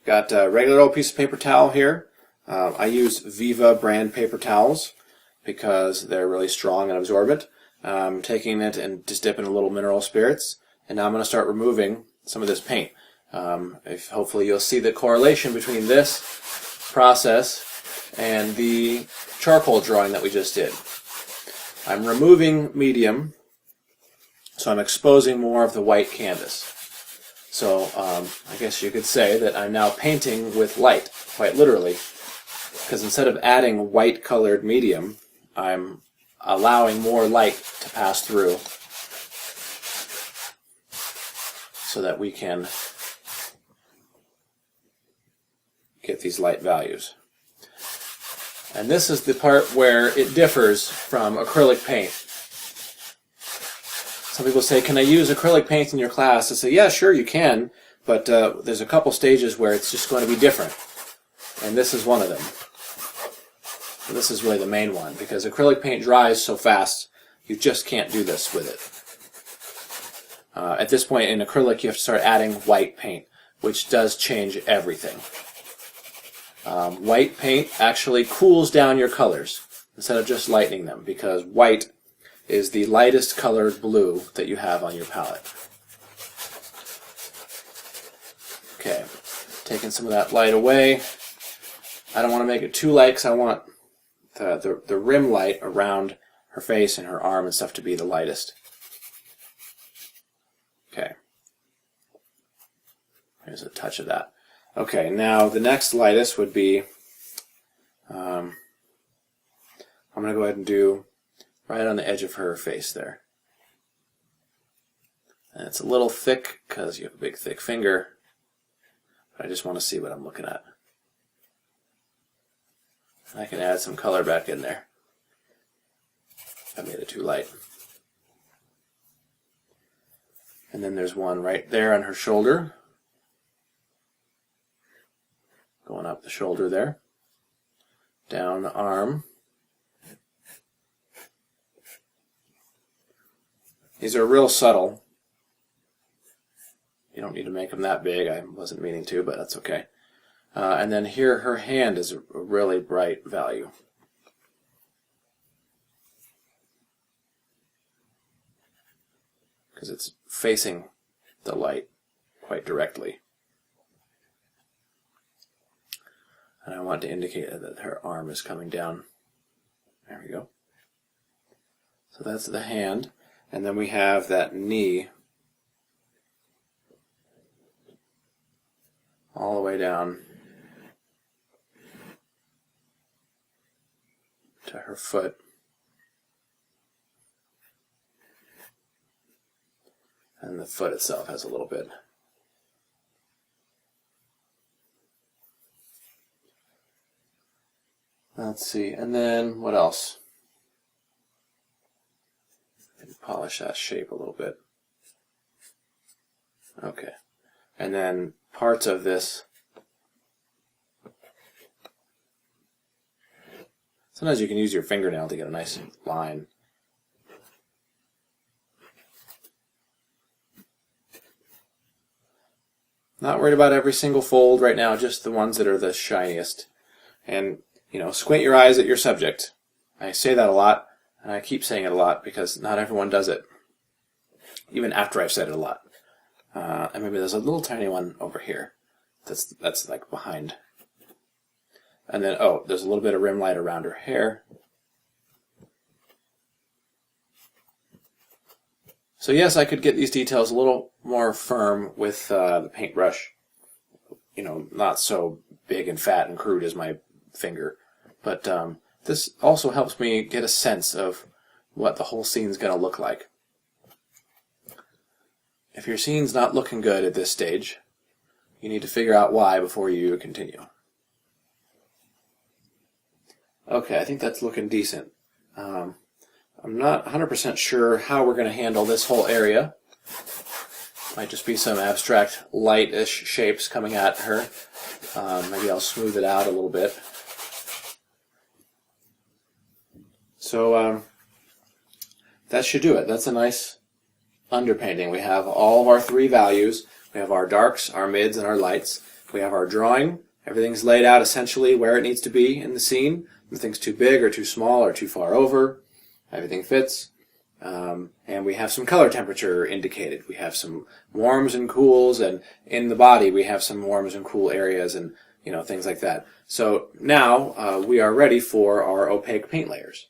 Got a regular old piece of paper towel here. I use Viva brand paper towels because they're really strong and absorbent. I'm taking it and just dipping a little mineral spirits, and now I'm going to start removing some of this paint. Hopefully you'll see the correlation between this process and the charcoal drawing that we just did. I'm removing medium, so I'm exposing more of the white canvas. So I guess you could say that I'm now painting with light, quite literally, because instead of adding white colored medium, I'm allowing more light to pass through so that we can get these light values. And this is the part where it differs from acrylic paint. Some people say, can I use acrylic paint in your class? I say, yeah, sure you can, but there's a couple stages where it's just going to be different. And this is one of them. And this is really the main one, because acrylic paint dries so fast, you just can't do this with it. At this point in acrylic, you have to start adding white paint, which does change everything. White paint actually cools down your colors instead of just lightening them, because white is the lightest colored blue that you have on your palette. Okay, taking some of that light away. I don't want to make it too light because I want the rim light around her face and her arm and stuff to be the lightest. Okay. There's a touch of that. Okay, now the next lightest would be, I'm going to go ahead and do right on the edge of her face there. And it's a little thick because you have a big thick finger, but I just want to see what I'm looking at. I can add some color back in there. I made it too light. And then there's one right there on her shoulder. Going up the shoulder there. Down the arm. These are real subtle. You don't need to make them that big. I wasn't meaning to, but that's okay. And then here, her hand is a really bright value. Because it's facing the light quite directly. And I want to indicate that her arm is coming down. There we go. So that's the hand. And then we have that knee all the way down to her foot. And the foot itself has a little bit. Let's see, and then what else? Polish that shape a little bit. Okay. And then parts of this. Sometimes you can use your fingernail to get a nice line. Not worried about every single fold right now, just the ones that are the shiniest. And, you know, squint your eyes at your subject. I say that a lot. And I keep saying it a lot because not everyone does it, even after I've said it a lot. And maybe there's a little tiny one over here that's like behind. And then, oh, there's a little bit of rim light around her hair. So yes, I could get these details a little more firm with the paintbrush. You know, not so big and fat and crude as my finger. But this also helps me get a sense of what the whole scene's going to look like. If your scene's not looking good at this stage, you need to figure out why before you continue. Okay, I think that's looking decent. I'm not 100% sure how we're going to handle this whole area. Might just be some abstract light-ish shapes coming at her. Maybe I'll smooth it out a little bit. So that should do it. That's a nice underpainting. We have all of our three values. We have our darks, our mids, and our lights. We have our drawing. Everything's laid out essentially where it needs to be in the scene. Nothing's too big or too small or too far over. Everything fits. And we have some color temperature indicated. We have some warms and cools, and in the body we have some warms and cool areas, and things like that. So now we are ready for our opaque paint layers.